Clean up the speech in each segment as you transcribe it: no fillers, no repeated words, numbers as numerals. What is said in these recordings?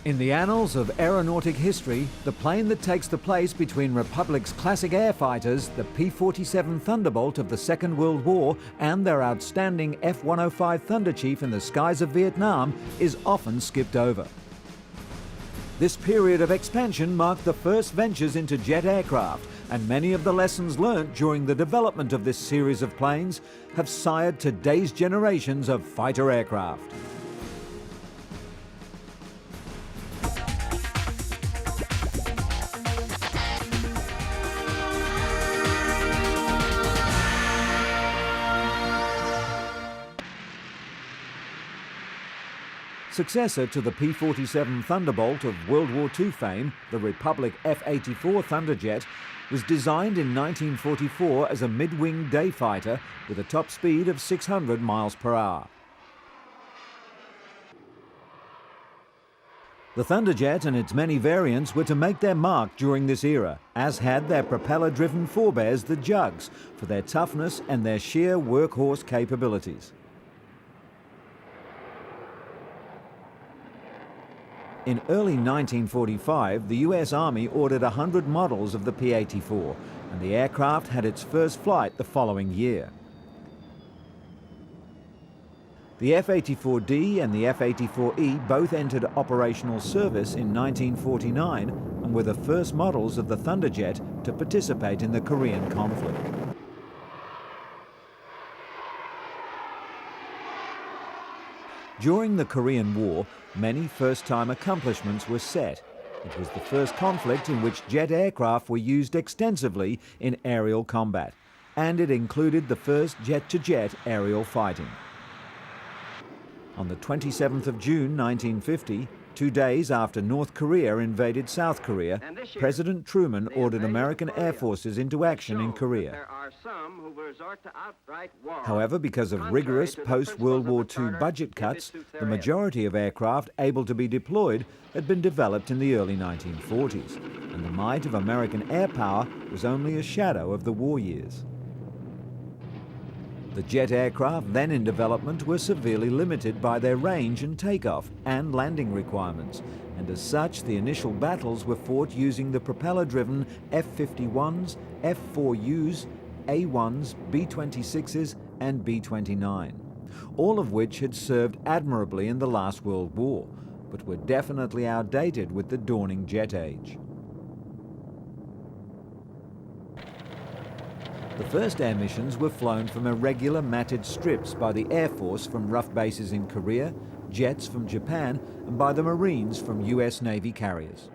In the annals of aeronautic history, the plane that takes the place between Republic's classic air fighters, the P-47 Thunderbolt of the Second World War, and their outstanding F-105 Thunderchief in the skies of Vietnam, is often skipped over. This period of expansion marked the first ventures into jet aircraft, and many of the lessons learnt during the development of this series of planes have sired today's generations of fighter aircraft. Successor to the P-47 Thunderbolt of World War II fame, the Republic F-84 Thunderjet was designed in 1944 as a mid-wing day fighter with a top speed of 600 miles per hour. The Thunderjet and its many variants were to make their mark during this era, as had their propeller-driven forebears, the Jugs, for their toughness and their sheer workhorse capabilities. In early 1945, the US Army ordered 100 models of the P-84, and the aircraft had its first flight the following year. The F-84D and the F-84E both entered operational service in 1949 and were the first models of the Thunderjet to participate in the Korean conflict. During the Korean War, many first-time accomplishments were set. It was the first conflict in which jet aircraft were used extensively in aerial combat, and it included the first jet-to-jet aerial fighting. On the 27th of June 1950, 2 days after North Korea invaded South Korea, President Truman ordered American air forces into action in Korea. However, because of rigorous post-World War II budget cuts, the majority of aircraft able to be deployed had been developed in the early 1940s, and the might of American air power was only a shadow of the war years. The jet aircraft then in development were severely limited by their range and takeoff and landing requirements, and as such the initial battles were fought using the propeller-driven F-51s, F-4Us, A-1s, B-26s and B-29, all of which had served admirably in the last World War, but were definitely outdated with the dawning jet age. The first air missions were flown from irregular matted strips by the Air Force from rough bases in Korea, jets from Japan, and by the Marines from US Navy carriers.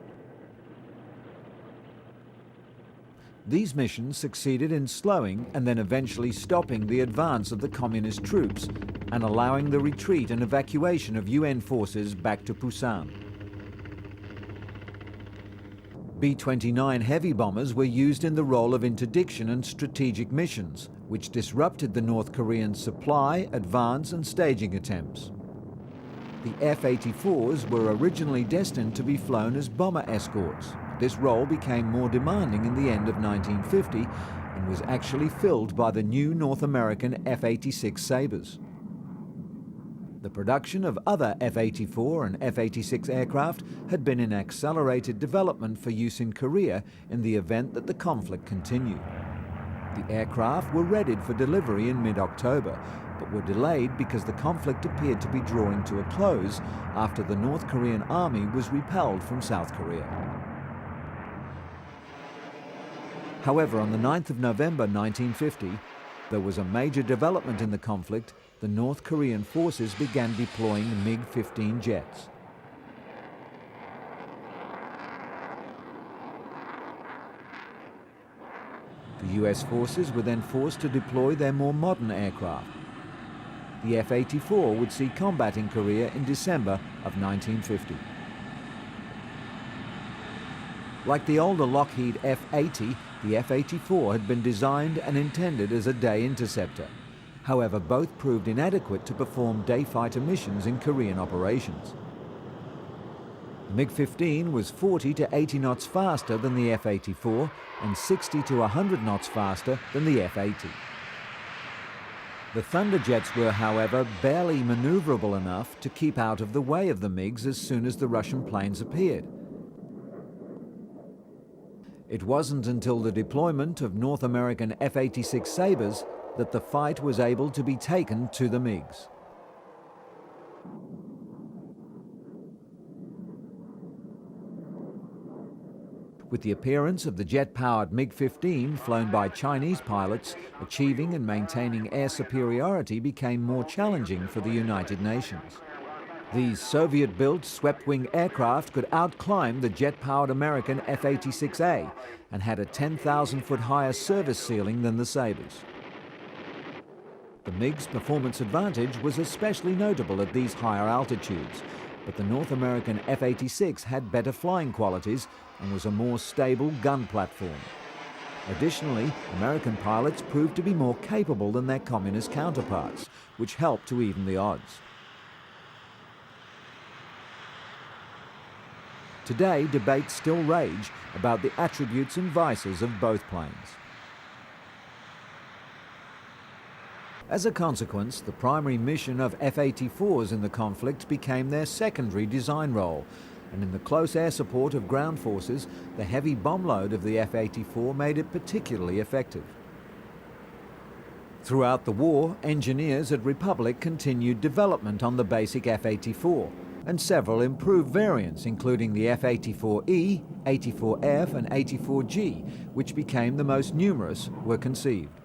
These missions succeeded in slowing and then eventually stopping the advance of the communist troops and allowing the retreat and evacuation of UN forces back to Busan. B-29 heavy bombers were used in the role of interdiction and strategic missions, which disrupted the North Korean supply, advance and staging attempts. The F-84s were originally destined to be flown as bomber escorts. This role became more demanding in the end of 1950 and was actually filled by the new North American F-86 Sabres. The production of other F-84 and F-86 aircraft had been in accelerated development for use in Korea in the event that the conflict continued. The aircraft were readied for delivery in mid-October, but were delayed because the conflict appeared to be drawing to a close after the North Korean army was repelled from South Korea. However, on the 9th of November 1950, there was a major development in the conflict. The North Korean forces began deploying MiG-15 jets. The US forces were then forced to deploy their more modern aircraft. The F-84 would see combat in Korea in December of 1950. Like the older Lockheed F-80, the F-84 had been designed and intended as a day interceptor. However, both proved inadequate to perform day fighter missions in Korean operations. The MiG-15 was 40 to 80 knots faster than the F-84 and 60 to 100 knots faster than the F-80. The Thunderjets were, however, barely maneuverable enough to keep out of the way of the MiGs as soon as the Russian planes appeared. It wasn't until the deployment of North American F-86 Sabres that the fight was able to be taken to the MiGs. With the appearance of the jet-powered MiG-15 flown by Chinese pilots, achieving and maintaining air superiority became more challenging for the United Nations. These Soviet-built swept-wing aircraft could outclimb the jet-powered American F-86A and had a 10,000-foot higher service ceiling than the Sabres. The MiG's performance advantage was especially notable at these higher altitudes, but the North American F-86 had better flying qualities and was a more stable gun platform. Additionally, American pilots proved to be more capable than their communist counterparts, which helped to even the odds. Today, debates still rage about the attributes and vices of both planes. As a consequence, the primary mission of F-84s in the conflict became their secondary design role, and in the close air support of ground forces, the heavy bomb load of the F-84 made it particularly effective. Throughout the war, engineers at Republic continued development on the basic F-84, and several improved variants, including the F-84E, 84F and 84G, which became the most numerous, were conceived.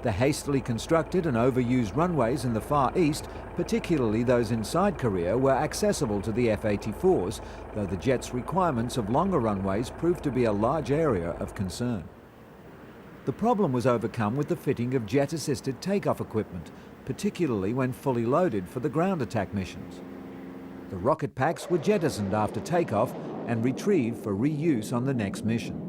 The hastily constructed and overused runways in the Far East, particularly those inside Korea, were accessible to the F-84s, though the jet's requirements of longer runways proved to be a large area of concern. The problem was overcome with the fitting of jet-assisted takeoff equipment, particularly when fully loaded for the ground attack missions. The rocket packs were jettisoned after takeoff and retrieved for reuse on the next mission.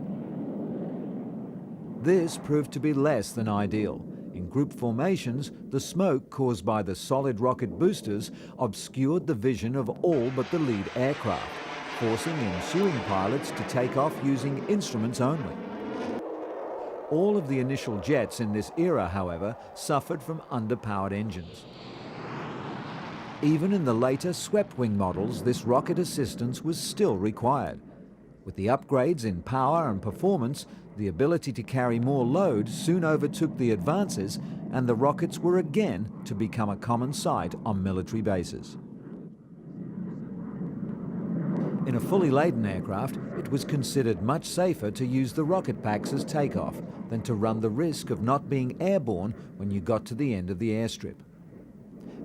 This proved to be less than ideal. In group formations, the smoke caused by the solid rocket boosters obscured the vision of all but the lead aircraft, forcing ensuing pilots to take off using instruments only. All of the initial jets in this era, however, suffered from underpowered engines. Even in the later swept-wing models, this rocket assistance was still required. With the upgrades in power and performance, the ability to carry more load soon overtook the advances, and the rockets were again to become a common sight on military bases. In a fully laden aircraft, it was considered much safer to use the rocket packs as takeoff than to run the risk of not being airborne when you got to the end of the airstrip.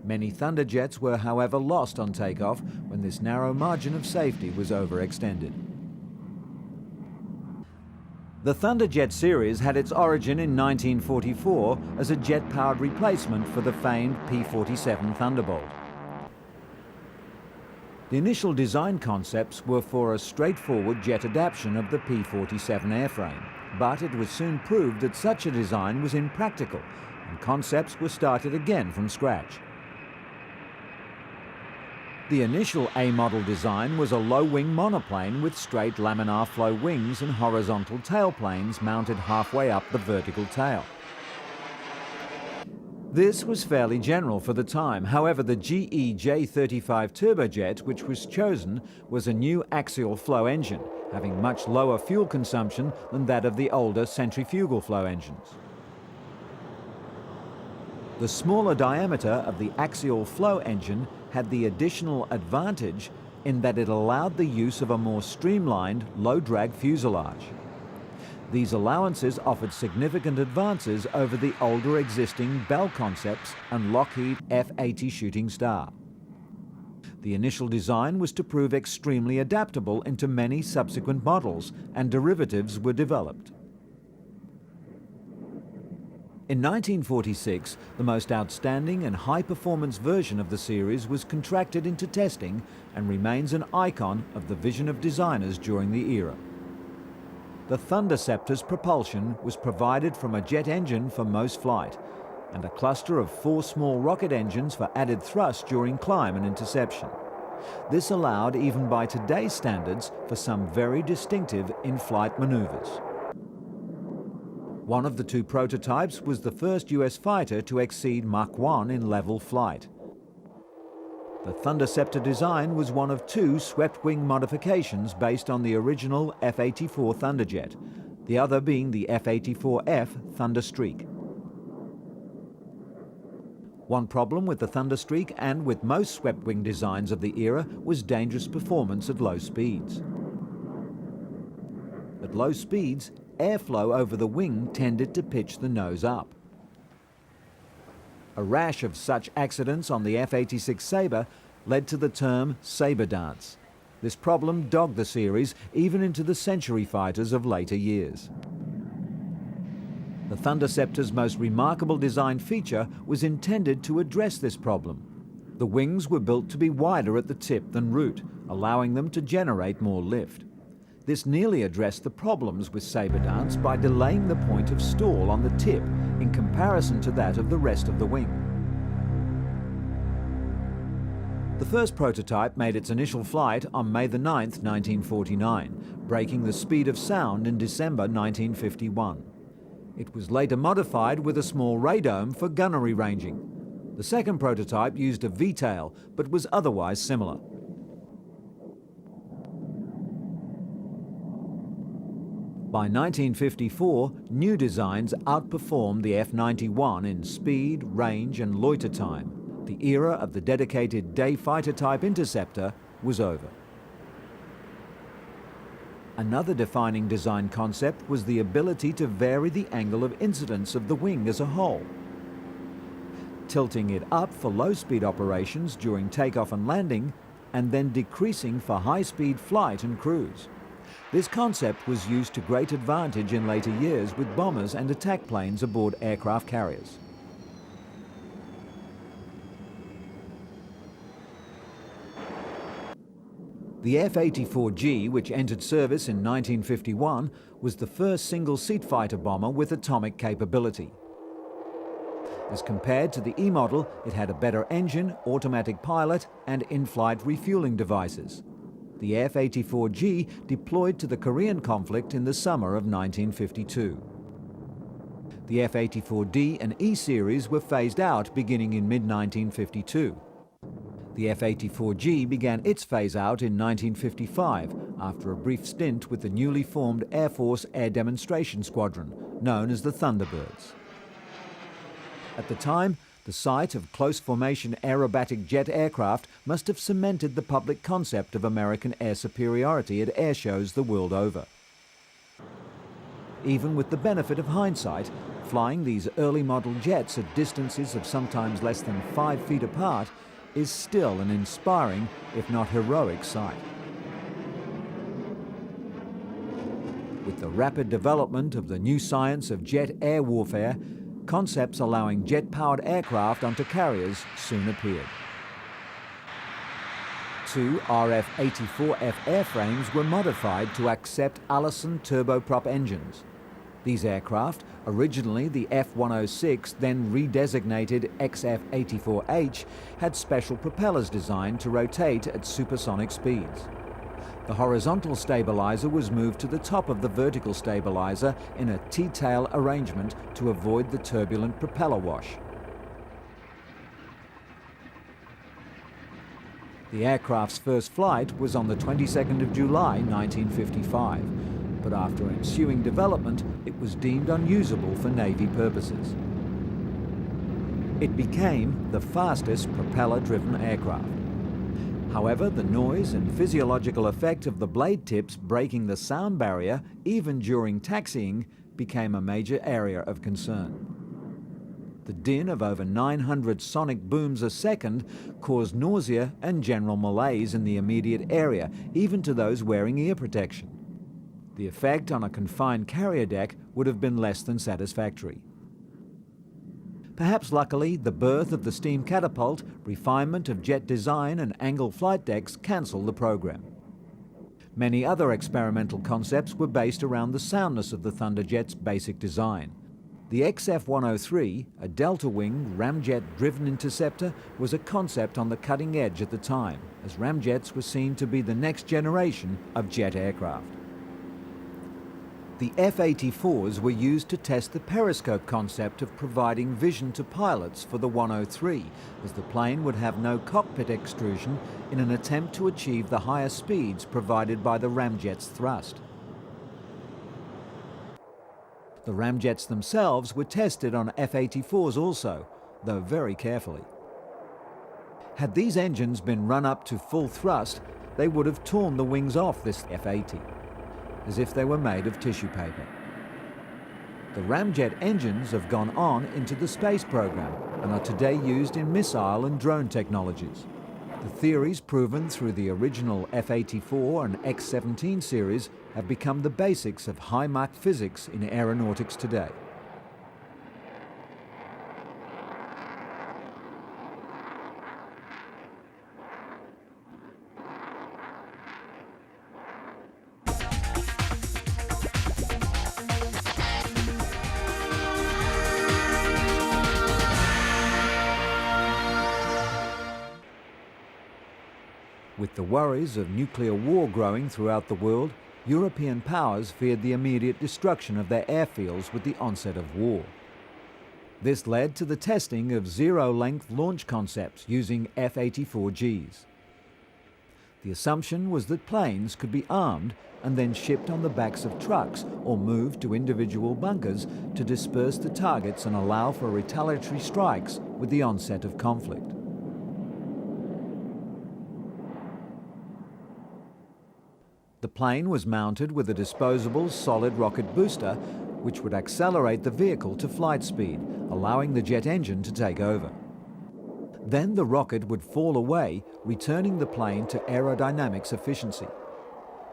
Many Thunderjets were, however, lost on takeoff when this narrow margin of safety was overextended. The Thunderjet series had its origin in 1944 as a jet-powered replacement for the famed P-47 Thunderbolt. The initial design concepts were for a straightforward jet adaptation of the P-47 airframe, but it was soon proved that such a design was impractical, and concepts were started again from scratch. The initial A-model design was a low-wing monoplane with straight laminar flow wings and horizontal tailplanes mounted halfway up the vertical tail. This was fairly general for the time. However, the GE J-35 turbojet, which was chosen, was a new axial flow engine, having much lower fuel consumption than that of the older centrifugal flow engines. The smaller diameter of the axial flow engine had the additional advantage in that it allowed the use of a more streamlined, low-drag fuselage. These allowances offered significant advances over the older existing Bell concepts and Lockheed F-80 Shooting Star. The initial design was to prove extremely adaptable into many subsequent models, and derivatives were developed. In 1946, the most outstanding and high-performance version of the series was contracted into testing and remains an icon of the vision of designers during the era. The Thunderceptor's propulsion was provided from a jet engine for most flight, and a cluster of 4 small rocket engines for added thrust during climb and interception. This allowed, even by today's standards, for some very distinctive in-flight maneuvers. One of the 2 prototypes was the first US fighter to exceed Mach 1 in level flight. The Thunderceptor design was one of 2 swept-wing modifications based on the original F-84 Thunderjet, the other being the F-84F Thunderstreak. One problem with the Thunderstreak and with most swept-wing designs of the era was dangerous performance at low speeds. At low speeds, airflow over the wing tended to pitch the nose up. A rash of such accidents on the F-86 Sabre led to the term Sabre dance. This problem dogged the series even into the Century fighters of later years. The Thunderceptor's most remarkable design feature was intended to address this problem. The wings were built to be wider at the tip than root, allowing them to generate more lift. This nearly addressed the problems with Sabre dance by delaying the point of stall on the tip in comparison to that of the rest of the wing. The first prototype made its initial flight on May 9, 1949, breaking the speed of sound in December 1951. It was later modified with a small radome for gunnery ranging. The second prototype used a V-tail, but was otherwise similar. By 1954, new designs outperformed the F-91 in speed, range and loiter time. The era of the dedicated day fighter type interceptor was over. Another defining design concept was the ability to vary the angle of incidence of the wing as a whole, tilting it up for low-speed operations during takeoff and landing, and then decreasing for high-speed flight and cruise. This concept was used to great advantage in later years with bombers and attack planes aboard aircraft carriers. The F-84G, which entered service in 1951, was the first single-seat fighter bomber with atomic capability. As compared to the E model, it had a better engine, automatic pilot, and in-flight refueling devices. The F-84G deployed to the Korean conflict in the summer of 1952. The F-84D and E series were phased out beginning in mid-1952. The F-84G began its phase-out in 1955 after a brief stint with the newly formed Air Force Air Demonstration Squadron, known as the Thunderbirds. At the time, the sight of close-formation aerobatic jet aircraft must have cemented the public concept of American air superiority at air shows the world over. Even with the benefit of hindsight, flying these early model jets at distances of sometimes less than 5 feet apart is still an inspiring, if not heroic, sight. With the rapid development of the new science of jet air warfare, concepts allowing jet-powered aircraft onto carriers soon appeared. 2 RF-84F airframes were modified to accept Allison turboprop engines. These aircraft, originally the F-106, then redesignated XF-84H, had special propellers designed to rotate at supersonic speeds. The horizontal stabilizer was moved to the top of the vertical stabilizer in a T-tail arrangement to avoid the turbulent propeller wash. The aircraft's first flight was on the 22nd of July, 1955. But after ensuing development, it was deemed unusable for Navy purposes. It became the fastest propeller-driven aircraft. However, the noise and physiological effect of the blade tips breaking the sound barrier, even during taxiing, became a major area of concern. The din of over 900 sonic booms a second caused nausea and general malaise in the immediate area, even to those wearing ear protection. The effect on a confined carrier deck would have been less than satisfactory. Perhaps luckily, the birth of the steam catapult, refinement of jet design and angle flight decks cancelled the program. Many other experimental concepts were based around the soundness of the Thunderjet's basic design. The XF-103, a delta-wing ramjet-driven interceptor, was a concept on the cutting edge at the time, as ramjets were seen to be the next generation of jet aircraft. The F-84s were used to test the periscope concept of providing vision to pilots for the 103, as the plane would have no cockpit extrusion in an attempt to achieve the higher speeds provided by the ramjet's thrust. The ramjets themselves were tested on F-84s also, though very carefully. Had these engines been run up to full thrust, they would have torn the wings off this F-80, as if they were made of tissue paper. The ramjet engines have gone on into the space program and are today used in missile and drone technologies. The theories proven through the original F-84 and X-17 series have become the basics of high Mach physics in aeronautics today. With the worries of nuclear war growing throughout the world, European powers feared the immediate destruction of their airfields with the onset of war. This led to the testing of zero-length launch concepts using F-84Gs. The assumption was that planes could be armed and then shipped on the backs of trucks or moved to individual bunkers to disperse the targets and allow for retaliatory strikes with the onset of conflict. The plane was mounted with a disposable solid rocket booster, which would accelerate the vehicle to flight speed, allowing the jet engine to take over. Then the rocket would fall away, returning the plane to aerodynamics efficiency.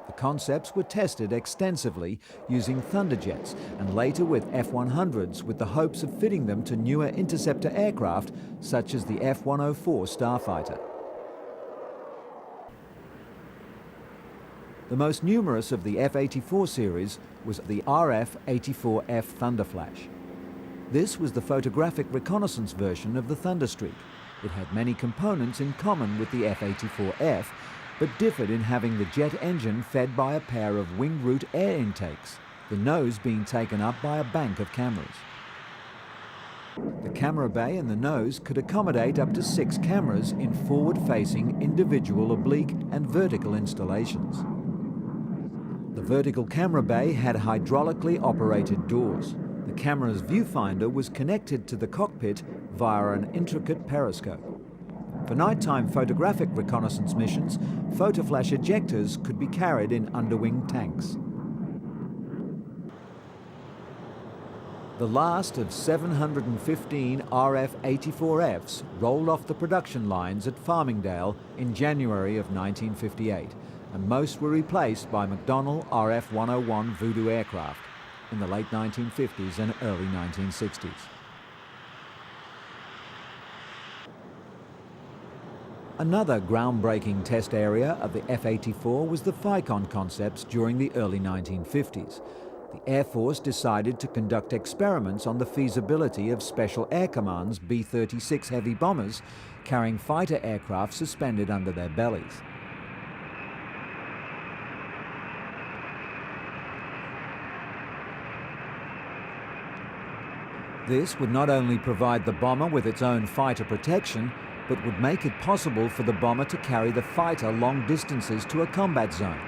The concepts were tested extensively using Thunderjets and later with F-100s, with the hopes of fitting them to newer interceptor aircraft such as the F-104 starfighter. The most numerous of the F-84 series was the RF-84F Thunderflash. This was the photographic reconnaissance version of the Thunderstreak. It had many components in common with the F-84F, but differed in having the jet engine fed by a pair of wing root air intakes, the nose being taken up by a bank of cameras. The camera bay and the nose could accommodate up to 6 cameras in forward-facing individual oblique and vertical installations. The vertical camera bay had hydraulically operated doors. The camera's viewfinder was connected to the cockpit via an intricate periscope. For nighttime photographic reconnaissance missions, photoflash ejectors could be carried in underwing tanks. The last of 715 RF-84Fs rolled off the production lines at Farmingdale in January of 1958. And most were replaced by McDonnell RF-101 Voodoo aircraft in the late 1950s and early 1960s. Another groundbreaking test area of the F-84 was the FICON concepts during the early 1950s. The Air Force decided to conduct experiments on the feasibility of Special Air Command's B-36 heavy bombers carrying fighter aircraft suspended under their bellies. This would not only provide the bomber with its own fighter protection, but would make it possible for the bomber to carry the fighter long distances to a combat zone.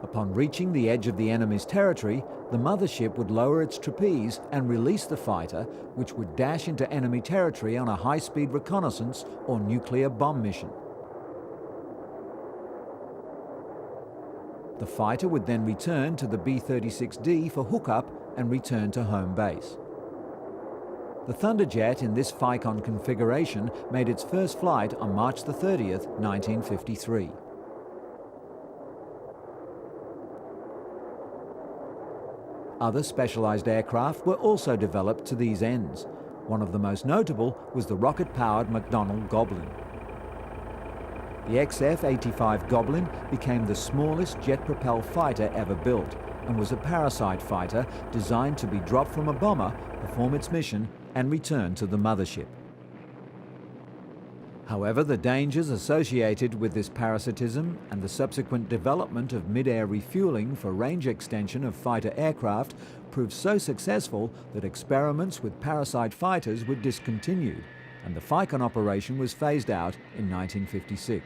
Upon reaching the edge of the enemy's territory, the mothership would lower its trapeze and release the fighter, which would dash into enemy territory on a high-speed reconnaissance or nuclear bomb mission. The fighter would then return to the B-36D for hookup and return to home base. The Thunderjet in this FICON configuration made its first flight on March 30th, 1953. Other specialized aircraft were also developed to these ends. One of the most notable was the rocket-powered McDonnell Goblin. The XF-85 Goblin became the smallest jet-propelled fighter ever built and was a Parasite fighter designed to be dropped from a bomber, perform its mission and return to the mothership. However, the dangers associated with this parasitism and the subsequent development of mid-air refueling for range extension of fighter aircraft proved so successful that experiments with Parasite fighters were discontinued, and the FICON operation was phased out in 1956.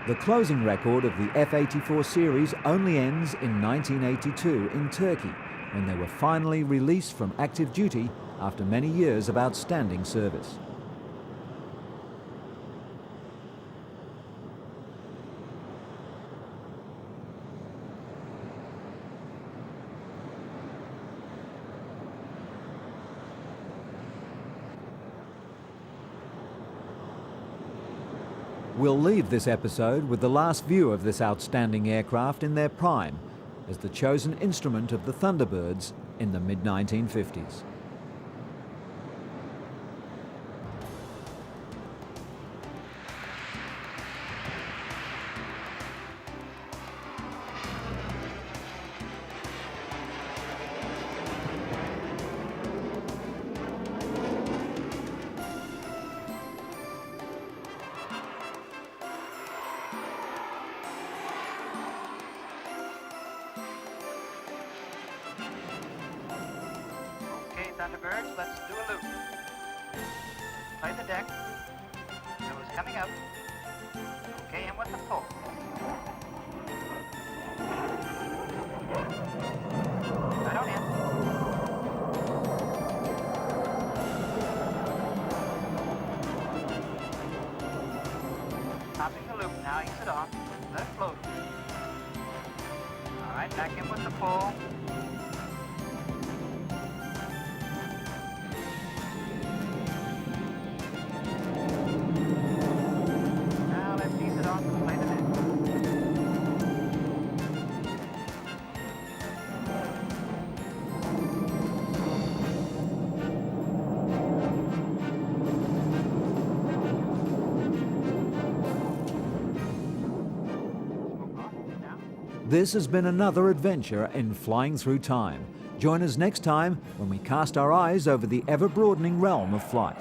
The closing record of the F-84 series only ends in 1982 in Turkey, when they were finally released from active duty after many years of outstanding service. We'll leave this episode with the last view of this outstanding aircraft in their prime, as the chosen instrument of the Thunderbirds in the mid-1950s. Thunderbirds, let's do a loop. Play the deck. Nose coming up. Okay, and with the pull. Right on in. Popping the loop now, ease it off. Let it float. Alright, back in with the pull. This has been another adventure in Flying Through Time. Join us next time when we cast our eyes over the ever-broadening realm of flight.